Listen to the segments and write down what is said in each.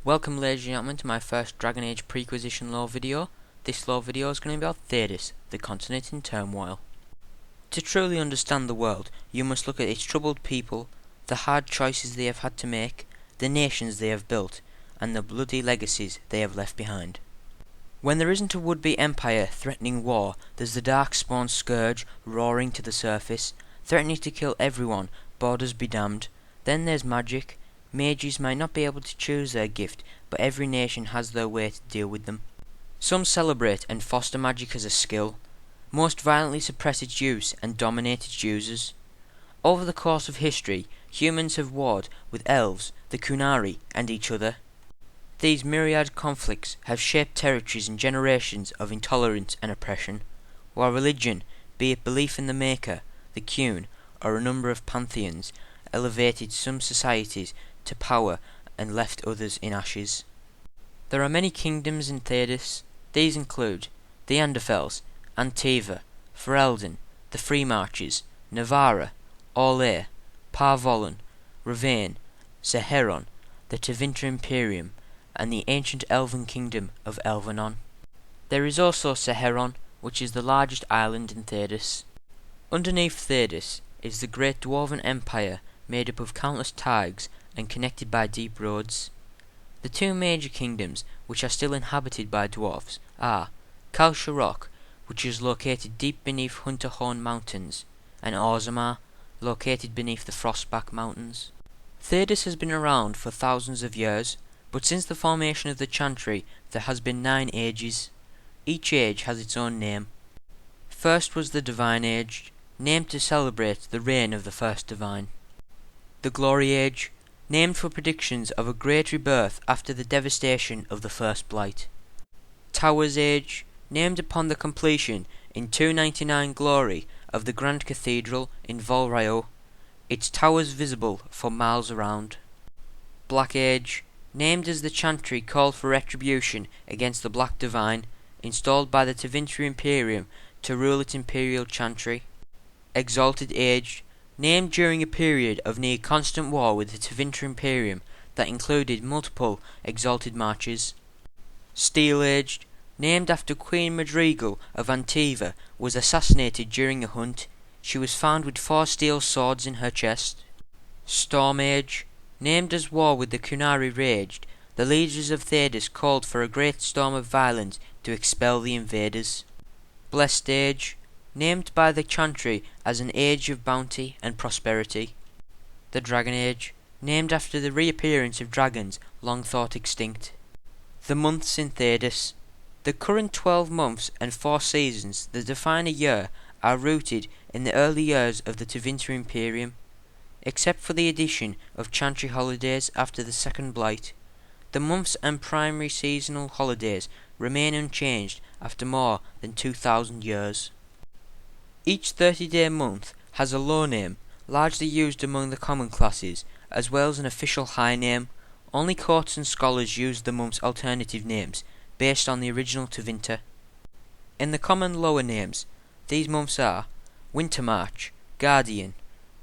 Welcome ladies and gentlemen to my first Dragon Age Prequisition lore video. This lore video is going to be about Thedas, the continent in turmoil. To truly understand the world, you must look at its troubled people, the hard choices they have had to make, the nations they have built, and the bloody legacies they have left behind. When there isn't a would-be empire threatening war, there's the dark-spawn scourge roaring to the surface, threatening to kill everyone, borders be damned. Then there's magic. Mages might not be able to choose their gift, but every nation has their way to deal with them. Some celebrate and foster magic as a skill. Most violently suppress its use and dominate its users. Over the course of history, humans have warred with elves, the Qunari, and each other. These myriad conflicts have shaped territories and generations of intolerance and oppression, while religion, be it belief in the Maker, the Qun, or a number of pantheons, elevated some societies to power and left others in ashes. There are many kingdoms in Thedas. These include the Anderfels, Antiva, Ferelden, the Free Marches, Navara, Orlais, Parvolan, Ravane, Seheron, the Tevinter Imperium, and the ancient elven kingdom of Elvenon. There is also Seheron, which is the largest island in Thedas. Underneath Thedas is the great dwarven empire made up of countless taigs and connected by deep roads. The two major kingdoms which are still inhabited by dwarves are Kal Sharok, which is located deep beneath Hunterhorn Mountains, and Orzammar, located beneath the Frostback Mountains. Thedas has been around for thousands of years, but since the formation of the Chantry there has been 9 ages. Each age has its own name. First was the Divine Age, named to celebrate the reign of the first Divine. The Glory Age, named for predictions of a great rebirth after the devastation of the First Blight. Towers Age, named upon the completion in 299 glory of the Grand Cathedral in Vol Rayo, its towers visible for miles around. Black Age, named as the Chantry called for retribution against the Black Divine, installed by the Tevinter Imperium to rule its Imperial Chantry. Exalted Age, named during a period of near constant war with the Tevinter Imperium that included multiple exalted marches. Steel-Aged, named after Queen Madrigal of Antiva, was assassinated during a hunt. She was found with 4 steel swords in her chest. Storm Age, named as war with the Qunari raged, the leaders of Thedas called for a great storm of violence to expel the invaders. Blessed Age, named by the Chantry as an age of bounty and prosperity. The Dragon Age, named after the reappearance of dragons long thought extinct. The months in Thedas. The current 12 months and 4 seasons that define a year are rooted in the early years of the Tevinter Imperium. Except for the addition of Chantry holidays after the Second Blight, the months and primary seasonal holidays remain unchanged after more than 2,000 years. Each 30-day month has a low name, largely used among the common classes, as well as an official high name. Only courts and scholars use the month's alternative names, based on the original Tevinter. In the common lower names, these months are Winter March, Guardian,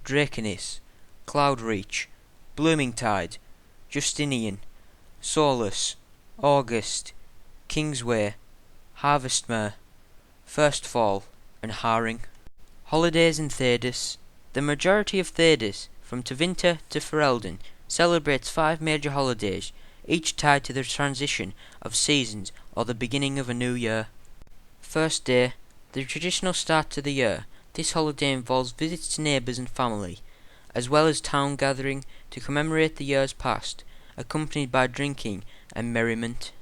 Draconis, Cloudreach, Bloomingtide, Justinian, Solus, August, Kingsway, Harvestmere, First Fall, and Haring. Holidays in Thedas. The majority of Thedas, from Tevinter to Ferelden, celebrates 5 major holidays, each tied to the transition of seasons or the beginning of a new year. First Day, the traditional start to the year. This holiday involves visits to neighbours and family, as well as town gathering to commemorate the years past, accompanied by drinking and merriment.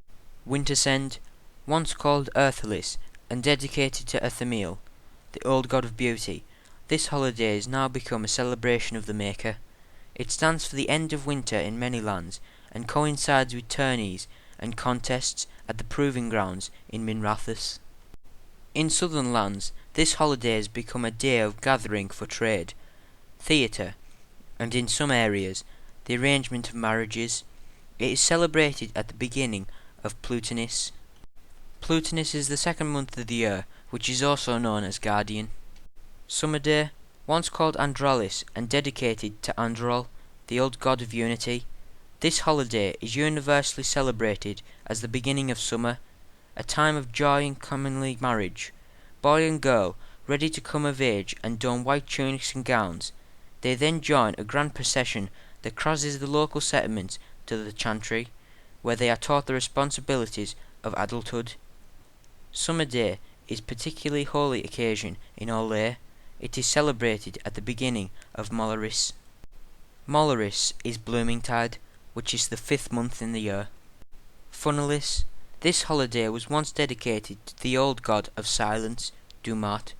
Wintersend, once called Earthelis and dedicated to Earthemiel, the old god of beauty. This holiday has now become a celebration of the Maker. It stands for the end of winter in many lands, and coincides with tourneys and contests at the proving grounds in Minrathous. In southern lands, this holiday has become a day of gathering for trade, theatre, and in some areas, the arrangement of marriages. It is celebrated at the beginning of Plutonis. Plutonis is the second month of the year, which is also known as Guardian. Summer Day, once called Andralis and dedicated to Androl, the old god of unity. This holiday is universally celebrated as the beginning of summer, a time of joy and commonly marriage. Boy and girl, ready to come of age and don white tunics and gowns, they then join a grand procession that crosses the local settlements to the chantry, where they are taught the responsibilities of adulthood. Summer Day is a particularly holy occasion in Olay. It is celebrated at the beginning of Molaris. Molaris is Bloomingtide, which is the 5th month in the year. Funalis. This holiday was once dedicated to the old god of silence, Dumat.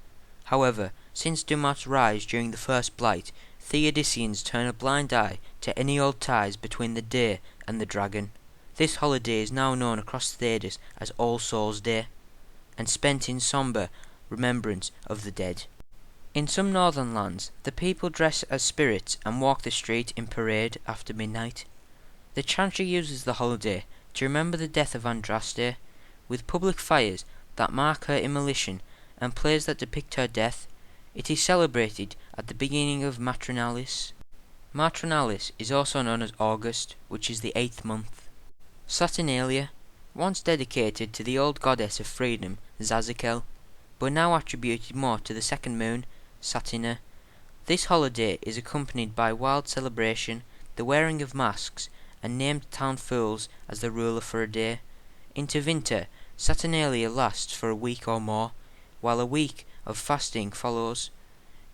However, since Dumat's rise during the first blight, Theodisians turn a blind eye to any old ties between the day and the dragon. This holiday is now known across Thedas as All Souls' Day, and spent in sombre remembrance of the dead. In some northern lands, the people dress as spirits and walk the street in parade after midnight. The chantry uses the holiday to remember the death of Andraste, with public fires that mark her immolation and plays that depict her death. It is celebrated at the beginning of Matronalis. Matronalis is also known as August, which is the 8th month. Saturnalia, once dedicated to the old goddess of freedom, Zazakel, but now attributed more to the second moon, Satina. This holiday is accompanied by wild celebration, the wearing of masks, and named town fools as the ruler for a day. Into winter, Saturnalia lasts for a week or more, while a week of fasting follows.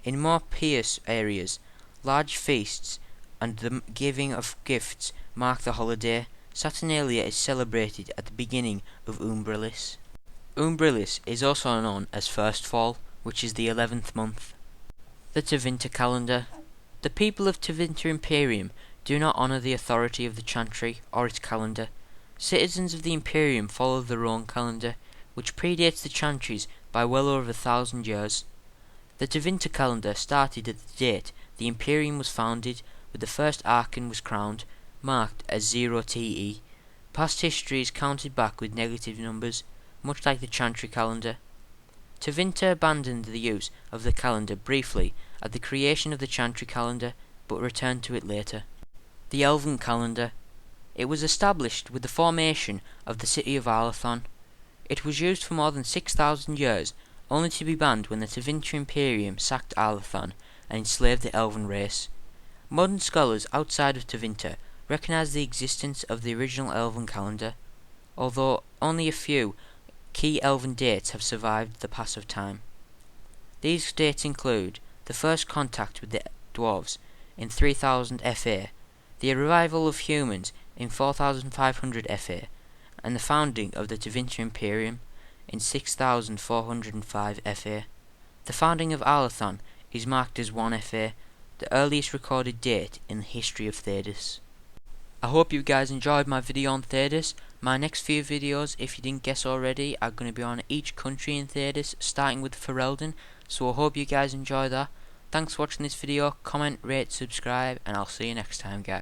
In more pious areas, large feasts and the giving of gifts mark the holiday. Saturnalia is celebrated at the beginning of Umbrilis. Umbrilis is also known as First Fall, which is the 11th month. The Tevinter calendar. The people of Tevinter Imperium do not honour the authority of the chantry or its calendar. Citizens of the Imperium follow their own calendar, which predates the chantry's by well over 1,000 years. The Tevinter calendar started at the date the Imperium was founded, with the first Archon was crowned, marked as 0TE. Past history is counted back with negative numbers, much like the chantry calendar. Tevinter abandoned the use of the calendar briefly at the creation of the chantry calendar, but returned to it later. The Elven calendar. It was established with the formation of the city of Arlathon. It was used for more than 6,000 years, only to be banned when the Tevinter Imperium sacked Arlathon and enslaved the Elven race. Modern scholars outside of Tevinter recognize the existence of the original Elven calendar, although only a few key Elven dates have survived the pass of time. These dates include the first contact with the dwarves in 3000 FA, the arrival of humans in 4500 FA, and the founding of the Tevinter Imperium in 6405 FA. The founding of Arlathon is marked as 1 FA, the earliest recorded date in the history of Thedas. I hope you guys enjoyed my video on Thedas. My next few videos, if you didn't guess already, are going to be on each country in Thedas, starting with Ferelden, so I hope you guys enjoy that. Thanks for watching this video, comment, rate, subscribe, and I'll see you next time, guys.